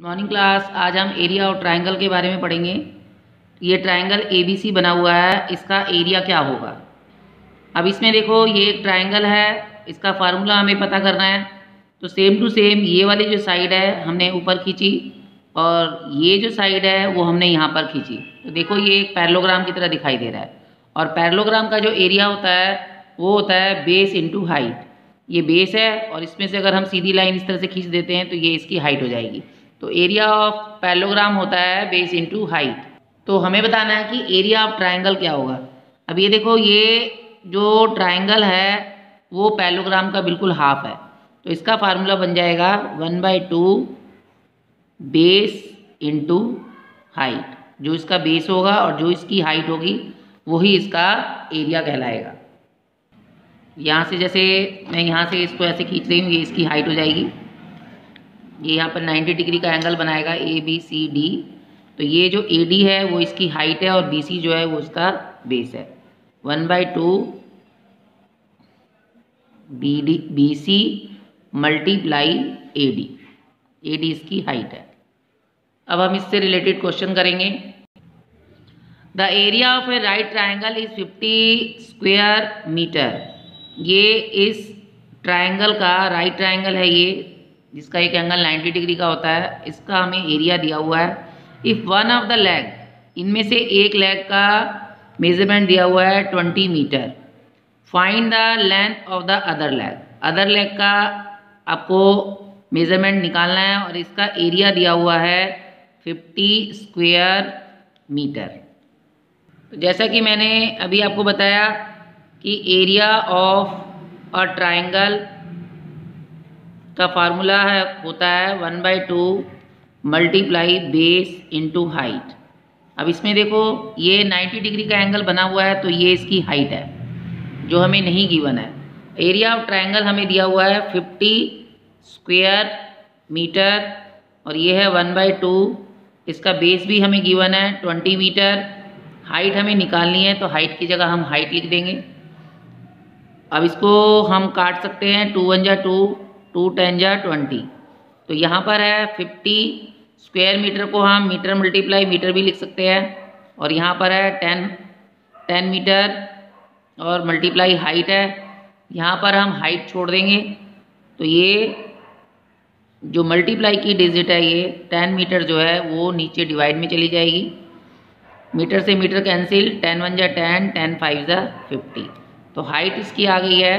Morning class. आज हम area और ट्रायंगल के बारे में पढ़ेंगे। ये ट्रायंगल ABC बना हुआ है, इसका एरिया क्या होगा। अब इसमें देखो, ये एक ट्रायंगल है, इसका फार्मूला हमें पता करना है। तो सेम टू सेम ये वाली जो साइड है हमने ऊपर खींची और ये जो साइड है वो हमने यहाँ पर खींची। तो देखो ये एक पैरेललोग्राम की तरह दिखाई दे रहा है। और पैरेललोग्राम का जो एरिया होता है वो होता है बेस इंटू हाइट। ये बेस है और इसमें से अगर हम सीधी लाइन इस तरह से खींच देते हैं तो ये इसकी हाइट हो जाएगी। तो एरिया ऑफ पैरेललोग्राम होता है बेस इंटू हाइट। तो हमें बताना है कि एरिया ऑफ ट्रायंगल क्या होगा। अब ये देखो, ये जो ट्रायंगल है वो पैरेललोग्राम का बिल्कुल हाफ है। तो इसका फार्मूला बन जाएगा 1/2 बेस इंटू हाइट। जो इसका बेस होगा और जो इसकी हाइट होगी वही इसका एरिया कहलाएगा। यहाँ से जैसे मैं यहाँ से इसको ऐसे खींच रही हूँ, ये इसकी हाइट हो जाएगी। ये यहाँ पर 90 डिग्री का एंगल बनाएगा ABCD। तो ये जो AD है वो इसकी हाइट है और BC जो है वो इसका बेस है। 1/2 BC मल्टीप्लाई AD। AD इसकी हाइट है। अब हम इससे रिलेटेड क्वेश्चन करेंगे। The area of a right triangle is 50 square metre. ये इस ट्राइंगल का राइट ट्राइंगल है, ये जिसका एक एंगल 90 डिग्री का होता है, इसका हमें एरिया दिया हुआ है। If one of the leg, इनमें से एक लेग का मेजरमेंट दिया हुआ है 20 metre. Find the length of the other leg. Other leg का आपको मेजरमेंट निकालना है और इसका एरिया दिया हुआ है 50 स्क्वायर मीटर। तो जैसा कि मैंने अभी आपको बताया कि एरिया ऑफ अ ट्राइंगल का फार्मूला होता है 1/2 मल्टीप्लाई बेस इंटू हाइट। अब इसमें देखो, ये 90 डिग्री का एंगल बना हुआ है तो ये इसकी हाइट है जो हमें नहीं गिवन है। एरिया ऑफ ट्राइंगल हमें दिया हुआ है 50 स्क्वायर मीटर और ये है 1/2। इसका बेस भी हमें गिवन है 20 मीटर। हाइट हमें निकालनी है तो हाइट की जगह हम हाइट लिख देंगे। अब इसको हम काट सकते हैं, 2 1 जा 2, 2 10 जा 20। तो यहाँ पर है 50 स्क्वायर मीटर को हम मीटर मल्टीप्लाई मीटर भी लिख सकते हैं। और यहाँ पर है 10 मीटर और मल्टीप्लाई हाइट है। यहाँ पर हम हाइट छोड़ देंगे तो ये जो मल्टीप्लाई की डिजिट है ये 10 मीटर जो है वो नीचे डिवाइड में चली जाएगी। मीटर से मीटर कैंसिल, 10 1 जा 10, 10 5 जा 50। तो हाइट इसकी आ गई है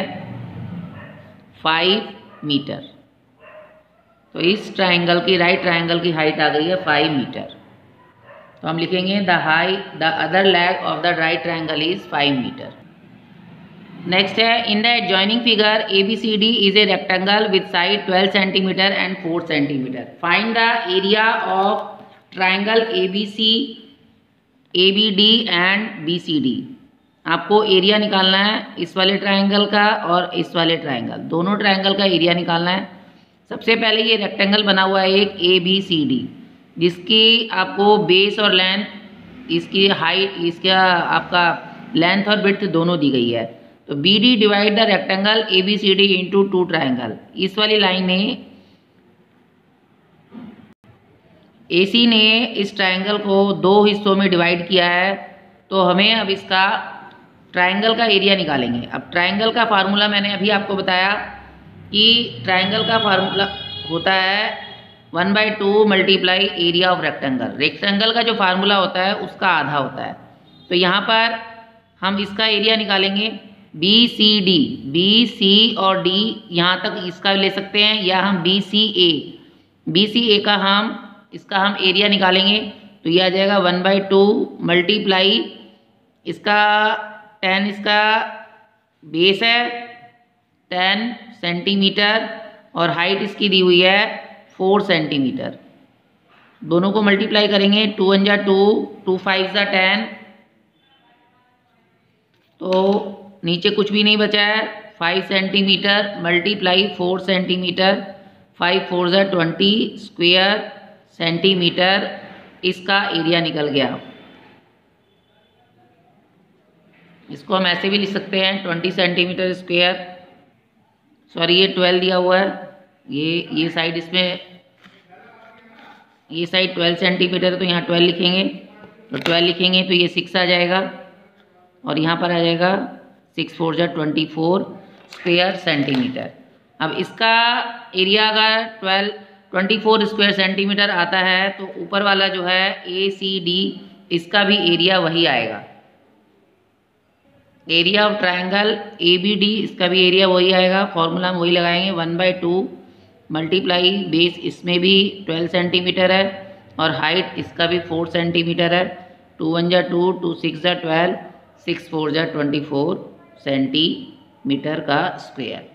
5 मीटर। तो इस ट्राइंगल की, राइट ट्राइंगल की हाइट आ गई है 5 मीटर। तो हम लिखेंगे the other leg of the right triangle is 5 metre. Next है, in the adjoining figure ABCD is a rectangle with side 12 centimetre and 4 centimetre. Find the area of triangle ABC, ABD and BCD। आपको area निकालना है इस वाले triangle का और इस वाले ट्राइंगल, दोनों ट्राइंगल का एरिया निकालना है। सबसे पहले ये रेक्टेंगल बना हुआ है एक ABCD, जिसकी आपको बेस और लेंथ, इसकी हाइट, इसका आपका लेंथ और विड्थ दोनों दी गई है। तो BD divide the rectangle ABCD into 2 triangle. इस वाली लाइन ने, AC ने इस ट्राइंगल को 2 हिस्सों में डिवाइड किया है। तो हमें अब इसका ट्राइंगल का एरिया निकालेंगे। अब ट्राइंगल का फार्मूला मैंने अभी आपको बताया कि ट्राइंगल का फार्मूला होता है 1/2 multiply area of rectangle. Rectangle का जो फार्मूला होता है उसका आधा होता है। तो यहाँ पर हम इसका एरिया निकालेंगे BCD, BC और D यहाँ तक इसका ले सकते हैं, या हम BCA का इसका हम एरिया निकालेंगे। तो ये आ जाएगा 1/2 मल्टीप्लाई इसका 10, इसका बेस है 10 सेंटीमीटर और हाइट इसकी दी हुई है 4 सेंटीमीटर। दोनों को मल्टीप्लाई करेंगे, 2 1 जा 2, 2 5 जा 10। तो नीचे कुछ भी नहीं बचा है, 5 सेंटीमीटर मल्टीप्लाई 4 सेंटीमीटर, 5 4 जा 20 स्क्वायर सेंटीमीटर। इसका एरिया निकल गया। इसको हम ऐसे भी लिख सकते हैं 20 सेंटीमीटर स्क्वायर। सॉरी, ये 12 दिया हुआ है, ये साइड इसमें ये साइड 12 सेंटीमीटर है तो यहाँ 12 लिखेंगे, तो 12 लिखेंगे तो ये 6 आ जाएगा और यहाँ पर आ जाएगा 6 4 जा 24 स्क्वायर सेंटीमीटर। अब इसका एरिया अगर 24 स्क्वायर सेंटीमीटर आता है तो ऊपर वाला जो है ACD इसका भी एरिया वही आएगा। एरिया ऑफ ट्रायंगल ABD इसका भी एरिया वही आएगा। फॉर्मूला हम वही लगाएंगे 1/2 मल्टीप्लाई बेस इसमें भी 12 सेंटीमीटर है और हाइट इसका भी 4 सेंटीमीटर है। 2 1 जा 2 2 6 जा 12 6 4 जा 24 सेंटीमीटर का स्क्वायर।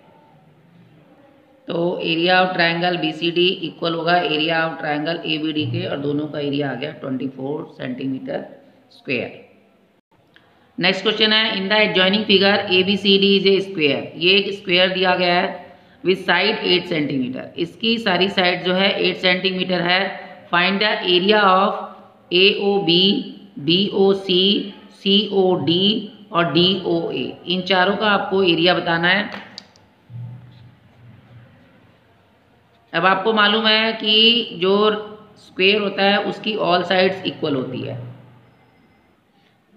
तो area of triangle BCD equal होगा एरिया ऑफ ट्रायंगल ABD के और दोनों का एरिया आ गया 24 सेंटीमीटर स्क्वायर। नेक्स्ट क्वेश्चन है in the adjoining figure ABCD is A square. ये एक स्क्वायर दिया गया है विद साइड 8 सेंटीमीटर। इसकी सारी साइड जो है 8 सेंटीमीटर है। Find the area of AOB BOC COD और DOA। इन चारों का आपको एरिया बताना है। अब आपको मालूम है कि जो स्क्वायर होता है उसकी ऑल साइड्स इक्वल होती है।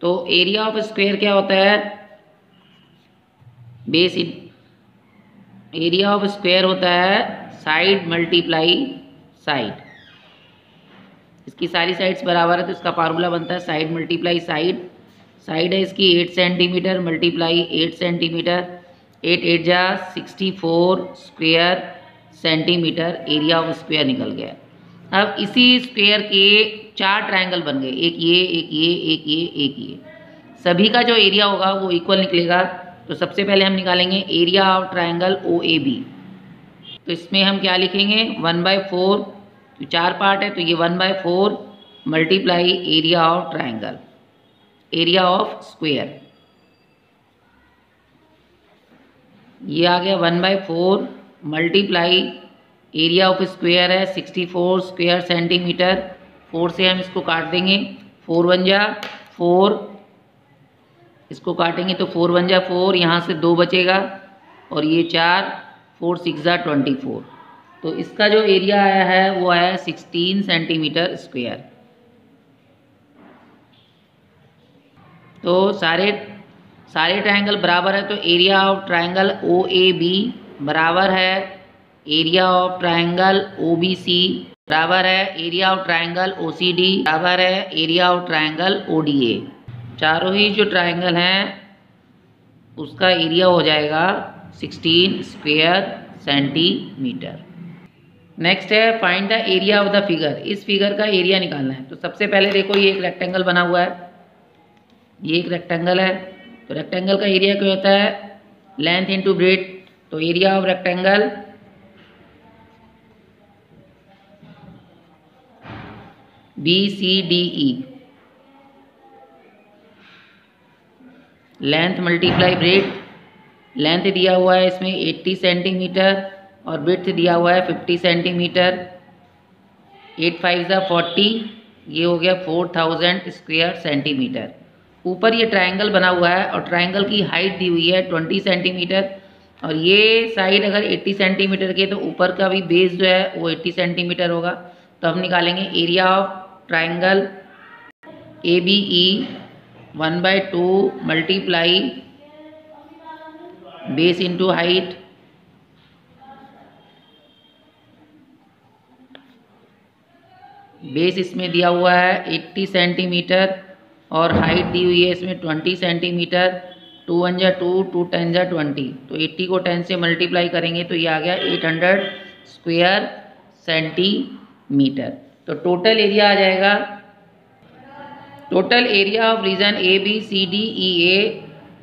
तो एरिया ऑफ स्क्वायर क्या होता है? बेस एरिया ऑफ स्क्वायर होता है साइड मल्टीप्लाई साइड। इसकी सारी साइड्स बराबर है तो इसका फार्मूला बनता है साइड मल्टीप्लाई साइड। साइड है इसकी 8 सेंटीमीटर मल्टीप्लाई 8 सेंटीमीटर। 8 8 जा 64 square centimetre area of square निकल गया। अब इसी स्क्वायर के 4 ट्रायंगल बन गए, एक ये एक ये एक ये एक ये। सभी का जो एरिया होगा वो इक्वल निकलेगा। तो सबसे पहले हम निकालेंगे एरिया ऑफ ट्रायंगल OAB। तो इसमें हम क्या लिखेंगे 1/4, तो 4 पार्ट है तो ये 1/4 multiply area of triangle area of square. ये आ गया 1/4 मल्टीप्लाई एरिया ऑफ स्क्वायर है 64 स्क्वायर सेंटीमीटर। 4 से हम इसको काट देंगे, 4 1 जा 4, इसको काटेंगे तो 4 1 जा 4, यहाँ से 2 बचेगा और ये 4 4 6 जा 24। तो इसका जो एरिया आया है वो आया 16 सेंटीमीटर स्क्वायर। तो सारे ट्रायंगल बराबर है तो एरिया ऑफ ट्रायंगल OAB बराबर है एरिया ऑफ ट्रायंगल OBC बराबर है एरिया ऑफ ट्रायंगल OCD बराबर है एरिया ऑफ ट्रायंगल ODA। चारों ही जो ट्रायंगल हैं उसका एरिया हो जाएगा 16 स्क्वायर सेंटीमीटर। नेक्स्ट है find the area of the figure. इस फिगर का एरिया निकालना है। तो सबसे पहले देखो ये एक रेक्टेंगल बना हुआ है, ये एक रेक्टेंगल है। तो रेक्टेंगल का एरिया क्या होता है? Length into breadth. तो area of rectangle BCDE, length multiply breadth. Length दिया हुआ है इसमें 80 सेंटीमीटर और ब्रेड्थ दिया हुआ है 50 सेंटीमीटर। 8 5 जा 40, ये हो गया 4000 स्क्वायर सेंटीमीटर। ऊपर ये ट्रायंगल बना हुआ है और ट्रायंगल की हाइट दी हुई है 20 सेंटीमीटर और ये साइड अगर 80 सेंटीमीटर के तो ऊपर का भी बेस जो है वो 80 सेंटीमीटर होगा। तो हम निकालेंगे area of triangle ABE 1/2 multiply base into height. Base इसमें दिया हुआ है 80 सेंटीमीटर और हाइट दी हुई है इसमें 20 सेंटीमीटर। 2 1 जा 2 2 10 जा 20। तो 80 को 10 से मल्टीप्लाई करेंगे तो ये आ गया 800 स्क्वायर सेंटीमीटर। तो टोटल एरिया आ जाएगा, total area of region ABCDEA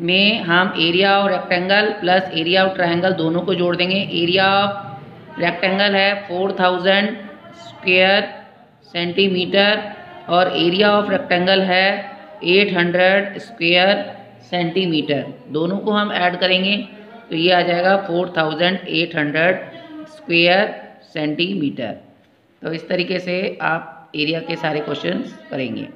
में हम area of rectangle plus area of triangle दोनों को जोड़ देंगे। एरिया ऑफ रेक्टेंगल है 4000 स्क्वायर सेंटीमीटर और एरिया ऑफ रेक्टेंगल है 800 स्क्वायर सेंटीमीटर। दोनों को हम ऐड करेंगे तो ये आ जाएगा 4800 स्क्वायर सेंटीमीटर। तो इस तरीके से आप एरिया के सारे क्वेश्चंस करेंगे।